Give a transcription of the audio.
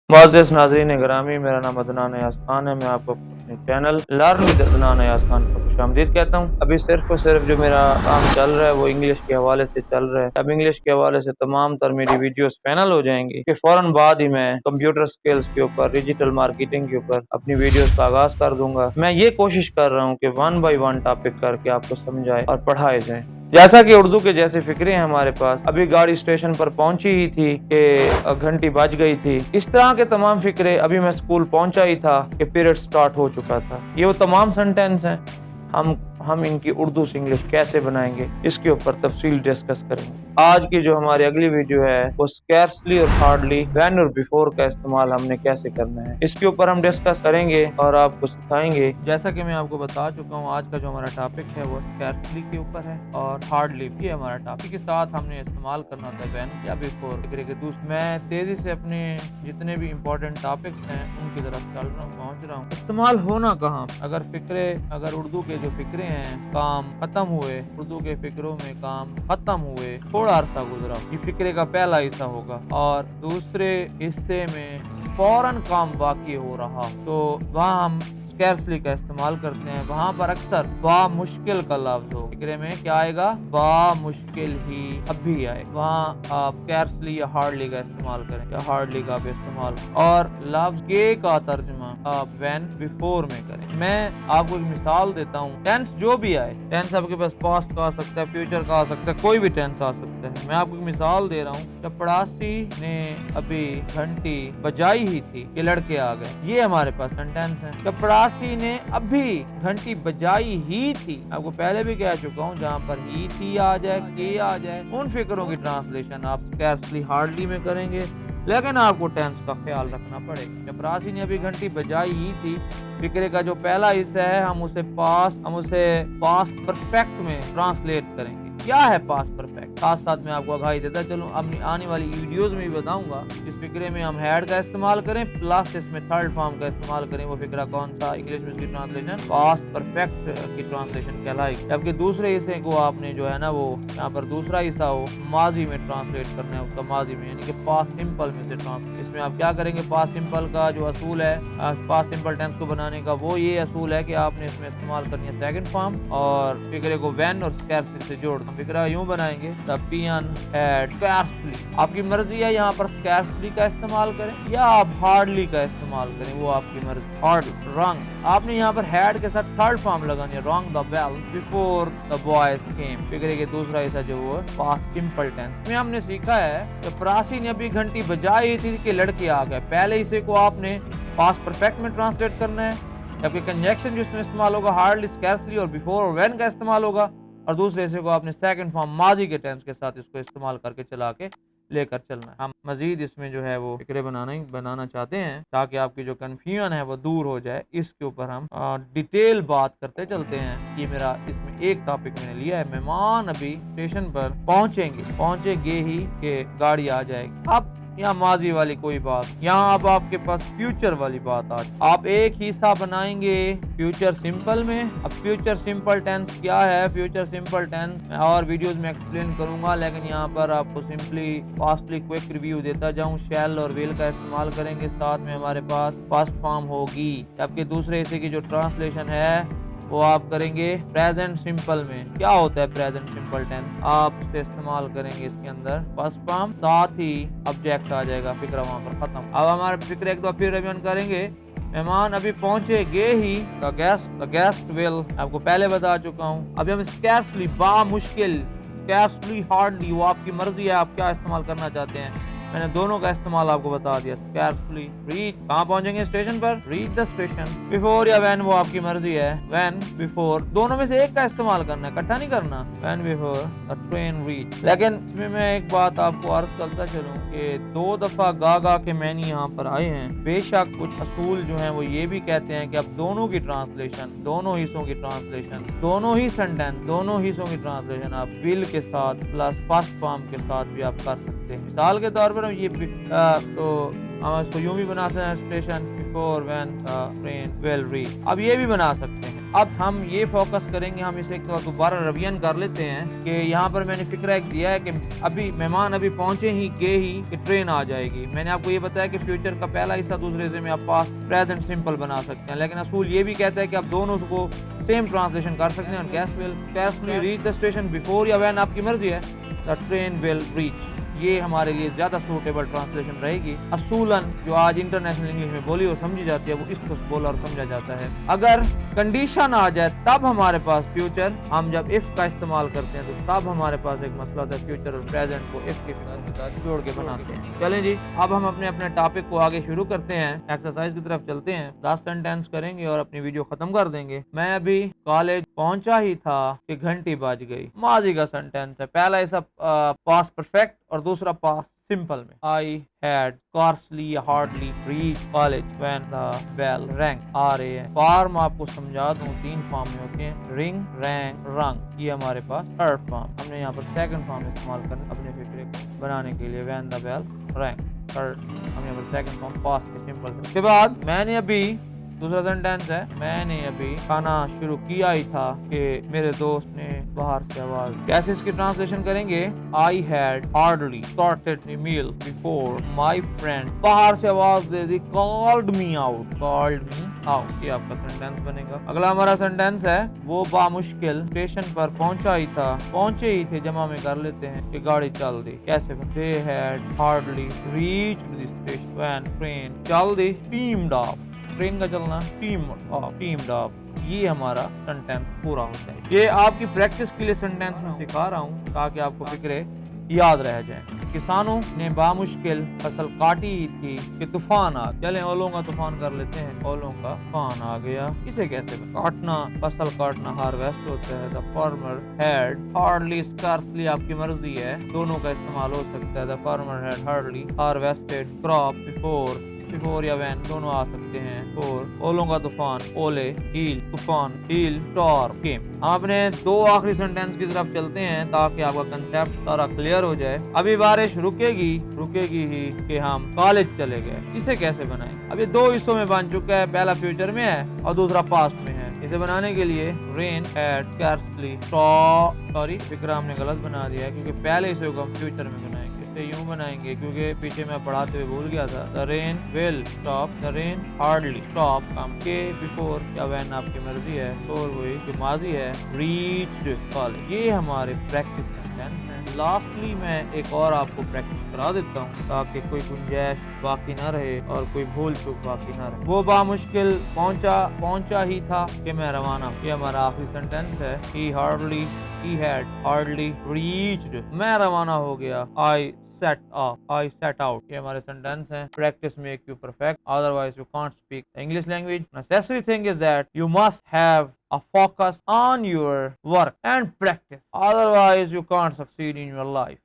मुअज़्ज़िज़ नाज़रीन गिरामी, मेरा नाम अदनान अयाज़ खान है। मैं आपको अपने channel learn with Adnan Ayaz Khan पर खुशामदीद कहता हूँ। अभी सिर्फ़ और सिर्फ़ जो मेरा काम चल रहा है वो इंग्लिश के हवाले से चल रहा है। अब इंग्लिश के हवाले से तमाम तर मेरी वीडियोज़ फाइनल हो जाएँगी कि फ़ौरन बाद ही मैं कंप्यूटर स्किल्स के ऊपर, डिजिटल मार्केटिंग के ऊपर अपनी वीडियोज़ का आगाज़ कर दूँगा। मैं ये कोशिश कर रहा हूँ कि वन बाय वन टॉपिक करके आपको समझाए और पढ़ाए जाएँ। जैसा कि उर्दू के जैसे फ़िक्रे हैं हमारे पास, अभी गाड़ी स्टेशन पर पहुँची ही थी कि घंटी बज गई थी। इस तरह के तमाम फ़िक्रे, अभी मैं स्कूल पहुँचा ही था कि पीरियड स्टार्ट हो चुका था। ये वो तमाम सेंटेंस हैं, हम इनकी उर्दू से इंग्लिश कैसे बनाएँगे, इसके ऊपर तफ़सील डिस्कस करेंगे। आज की जो हमारी अगली वीडियो है, वो स्कैर्सली और हार्डली, व्हेन और बिफोर का इस्तेमाल हमने कैसे करना है, इसके ऊपर हम डिस्कस करेंगे और आपको सिखाएँगे। जैसा कि मैं आपको बता चुका हूँ, आज का जो हमारा टॉपिक है वो स्कैर्सली के ऊपर है और हार्डली भी हमारा टॉपिक के साथ हमने इस्तेमाल करना होता है व्हेन या बिफोर। मैं तेज़ी से अपने जितने भी इम्पोर्टेंट टॉपिक्स हैं उनकी तरफ चल रहा हूँ, पहुँच रहा हूँ। इस्तेमाल होना कहाँ? अगर उर्दू के जो फ़िक्रे हैं, काम ख़त्म हुए, उर्दू के फ़िक्रों में काम ख़त्म हुए, थोड़ा अरसा गुज़रा, ये फ़िक्रे का पहला हिस्सा होगा और दूसरे हिस्से में फ़ौरन काम वाक़ई हो रहा, तो वहाँ हम स्कैर्सली का इस्तेमाल करते हैं। वहाँ पर अक्सर बा मुश्किल का लफ्ज़ हो, फ़िक्रे में क्या आएगा? बा मुश्किल ही अभी आए। वहाँ आप स्कैर्सली या हार्डली का इस्तेमाल करें या हार्डली का भी इस्तेमाल, और लफ्ज़ के का तर्जुमा आप व्हेन बिफोर में करें। मैं आपको एक मिसाल देता हूँ। टेंस जो भी आए, टेंस आपके पास पास्ट का आ सकता है, फ्यूचर का आ सकता है, कोई भी टेंस आ सकता है। मैं आपको एक मिसाल दे रहा हूँ। चपड़ासी ने अभी घंटी बजाई ही थी कि लड़के आ गए, ये हमारे पास सेंटेंस है। चपड़ासी ने अभी घंटी बजाई ही थी, आपको पहले भी कह चुका हूँ, जहाँ पर ही थी आ जाए, के आ जाए, उन फिक्रों की ट्रांसलेशन आप स्कैर्सली हार्डली में करेंगे, लेकिन आपको टेंस का ख्याल रखना पड़ेगा। चपरासी ने अभी घंटी बजाई ही थी, फिक्रे का जो पहला हिस्सा है हम उसे पास्ट परफेक्ट में ट्रांसलेट करेंगे। क्या है पास्ट परफेक्ट? साथ साथ मैं आपको आगाही देता चलूं, अपनी आने वाली वीडियोस में भी बताऊंगा। इस फिक्रे में हम हैड का इस्तेमाल करें प्लस इसमें थर्ड फॉर्म का इस्तेमाल करें। वो फिक्रा कौन सा? इंग्लिश में इसकी ट्रांसलेशन पास्ट परफेक्ट की ट्रांसलेशन कहलाएगी। जबकि दूसरे हिस्से को आपने जो है ना, वो यहाँ पर दूसरा हिस्सा हो माजी में ट्रांसलेट करना है, उसका माजी में, यानी कि पास्ट सिंपल में से ट्रांसलेट। इसमें आप क्या करेंगे? पास्ट सिंपल का जो असूल है, पास्ट सिंपल टेंस को बनाने का, वो ये असूल है कि आपने इसमें इस्तेमाल करनी है सेकंड फॉर्म और फिक्रे को व्हेन और स्कैर्सली से जोड़। हम फिक्रा यूं बनाएंगे, द पियन हैड स्कैर्सली। आपकी मर्जी है यहाँ पर स्कैर्सली का इस्तेमाल करें या आप हार्डली का इस्तेमाल करें, वो आपकी मर्जी। हार्ड रंग, आपने यहाँ पर हैड के साथ थर्ड फॉर्म लगानी है, rang the bell before the boys came. फिक्रे के दूसरा हिस्सा जो वो पास्ट सिंपल टेंस में हमने सीखा है कि प्रासी ने अभी घंटी बजाई थी कि लड़के आ गए। पहले हिस्से को आपने पास्ट परफेक्ट में ट्रांसलेट करना है, जबकि कंजक्शन जिसमें इस्तेमाल होगा हार्डली, स्कैर्सली और बिफोर और व्हेन का इस्तेमाल होगा, और दूसरे हिस्से को आपने सेकंड फॉर्म माजी के टेंस के साथ इसको इस्तेमाल करके चला के लेकर चलना है। हम मजीद इसमें जो है वो फिक्रे बनाना चाहते हैं ताकि आपकी जो कन्फ्यूजन है वो दूर हो जाए। इसके ऊपर हम डिटेल बात करते चलते हैं। ये मेरा इसमें एक टॉपिक मैंने लिया है। मेहमान अभी स्टेशन पर पहुंचेंगे ही कि गाड़ी आ जाएगी। अब यहाँ माजी वाली कोई बात, यहाँ अब आपके पास फ्यूचर वाली बात आ। आप एक हिस्सा बनाएंगे फ्यूचर सिंपल में। अब फ्यूचर सिंपल टेंस क्या है? फ्यूचर सिंपल टेंस मैं और वीडियोस में एक्सप्लेन करूंगा, लेकिन यहाँ पर आपको सिंपली फास्टली क्विक रिव्यू देता जाऊं। शैल और विल का इस्तेमाल करेंगे, साथ में हमारे पास पास्ट फॉर्म होगी। जबकि दूसरे हिस्से की जो ट्रांसलेशन है वो आप करेंगे प्रेजेंट सिंपल में। क्या होता है प्रेजेंट सिंपल टेंस? आप इसे इस्तेमाल करेंगे इसके अंदर फर्स्ट फॉर्म, साथ ही ऑब्जेक्ट आ जाएगा, फिक्रा वहां पर खत्म। अब हमारे फिक्रे एक दो फिर रिवीजन करेंगे। मेहमान अभी पहुंचेंगे ही, द गेस्ट विल, आपको पहले बता चुका हूँ। अभी हम स्कैर्सली, बा मुश्किल, स्कैर्सली, हार्डली, वो आपकी मर्जी है आप क्या इस्तेमाल करना चाहते हैं। मैंने दोनों का इस्तेमाल आपको बता दिया। स्कैर्सली, रीच, कहाँ पहुंचेंगे? स्टेशन पर, रीच द स्टेशन। बिफोर या व्हेन, वो आपकी मर्जी है। व्हेन, बिफोर, दोनों में से एक का इस्तेमाल करना है, इकट्ठा नहीं करना। When before the train reach. लेकिन इसमें मैं एक बात आपको अर्ज करता चलूं कि दो दफा गा के मैंने यहाँ पर आए हैं। बेशक कुछ असूल जो हैं वो ये भी कहते हैं कि अब दोनों की ट्रांसलेशन, दोनों हिस्सों की ट्रांसलेशन, दोनों ही सेंटेंस, दोनों हिस्सों की ट्रांसलेशन आप विल के साथ प्लस फर्स्ट फॉर्म के साथ भी आप कर सकते हैं। मिसाल के तौर पर हम ये तो हम इसको यूं भी बना सकते हैं, station before when train will reach. अब ये भी बना सकते हैं अब हम ये फोकस करेंगे, हम इसे एक दोबारा रिवीजन कर लेते हैं कि यहाँ पर मैंने फिक्रा एक दिया है कि अभी मेहमान अभी पहुंचे ही गए ही कि ट्रेन आ जाएगी। मैंने आपको ये बताया कि फ्यूचर का पहला हिस्सा दूसरे हिस्से में आप पास्ट प्रेजेंट सिंपल बना सकते हैं, लेकिन असूल ये भी कहता है कि आप दोनों को सेम ट्रांसलेशन कर सकते हैं। Cash will reach the station before या व्हेन आपकी मर्जी है, द ट्रेन विल रीच, ये हमारे लिए ज्यादा सूटेबल ट्रांसलेशन रहेगी। असूलन जो आज इंटरनेशनल इंग्लिश में बोली और समझी जाती है वो इसको बोला और समझा जाता है। अगर कंडीशन आ जाए तब हमारे पास फ्यूचर, हम जब इफ का इस्तेमाल करते हैं तो तब हमारे पास एक मसला होता है, फ्यूचर और प्रेजेंट को इफ के साथ जोड़ के बनाते हैं। चलें जी, अब हम अपने अपने टॉपिक को आगे शुरू करते हैं, एक्सरसाइज की तरफ चलते हैं। 10 सेंटेंस करेंगे और अपनी वीडियो खत्म कर देंगे। मैं अभी कॉलेज पहुंचा ही था कि घंटी बज गई। माजी का सेंटेंस है, पहला ऐसा पास्ट परफेक्ट और दूसरा पास्ट सिंपल में। I had scarcely hardly reached college when the bell rang। आ रहे हैं फॉर्म आपको समझा दूं, 3 फॉर्म में होते हैं, रिंग, रैंग, रंग। ये हमारे पास थर्ड फॉर्म, हमने यहाँ पर सेकंड फॉर्म इस्तेमाल करना अपने फिक्रे को बनाने के लिए। when the bell rang, third हमने यहाँ पर सेकंड फॉर्म पास्ट के सिंपल से। उसके बाद मैंने अभी, दूसरा सेंटेंस है, मैंने अभी खाना शुरू किया ही था कि मेरे दोस्त ने बाहर से आवाज। कैसे इसकी ट्रांसलेशन करेंगे? I had hardly started the meal before my friend, बाहर से आवाज दे दी, called me out, called me out. ये आपका सेंटेंस बनेगा। अगला हमारा सेंटेंस है, वो बामुश्किल स्टेशन पर पहुंचा ही था, पहुंचे ही थे जमा में कर लेते हैं कि गाड़ी चल दी। कैसे? They had hardly reached the station when train चल दी, टीम्ड ऑफ, ट्रेन का चलना, टीम्ड ऑफ। ये हमारा सेंटेंस पूरा होता है। ये आपकी प्रैक्टिस के लिए सेंटेंस में सिखा रहा हूँ ताकि आपको फिक्रे याद रह जाए। किसानों ने बामुश्किल फसल काटी ही थी कि तूफान आ। चले ओलों का तूफान कर लेते हैं, ओलों का तूफान आ गया। इसे कैसे? काटना, फसल काटना हार्वेस्ट होता है। The farmer had hardly, scarcely आपकी मर्जी है, दोनों का इस्तेमाल हो सकता है। The farmer had hardly harvested crop before या वैन दोनों आ सकते हैं। और ओलों का तूफान, ओले, हील, तूफान, हील, स्टॉर्म केम। हम अपने 2 आखिरी सेंटेंस की तरफ चलते हैं ताकि आपका कंसेप्ट सारा क्लियर हो जाए। अभी बारिश रुकेगी ही कि हम कॉलेज चले गए। इसे कैसे बनाएं? अब ये 2 हिस्सों में बन चुका है, पहला फ्यूचर में है और दूसरा पास्ट में है। इसे बनाने के लिए रेन हैड स्कार्सली सॉरी फिक्रा हमने गलत बना दिया है क्योंकि पहले इसे को हम फ्यूचर में बनाएंगे। इसे यूं बनाएंगे क्योंकि पीछे मैं पढ़ाते हुए भूल गया था। The rain will stop, the rain hardly stop, काम के बिफोर या व्हेन आपकी मर्जी है, और वही जो माजी है, रीच्ड कॉलेज। ये हमारे प्रैक्टिस सेंटेंस हैं। लास्टली मैं एक और आपको प्रैक्टिस करा देता हूँ ताकि कोई गुंजाइश बाकी ना रहे और कोई भूल चूक बाकी ना रहे। वो बामुश्किल पहुंचा ही था कि मैं रवाना। ये हमारा आखिरी सेंटेंस है। He had hardly reached, मैं रवाना हो गया। I set out, ये हमारे सेंटेंस हैं। Practice make you perfect, otherwise you can't speak the English language. Necessary thing is that you must have a focus on your work and practice, otherwise you can't succeed in your life.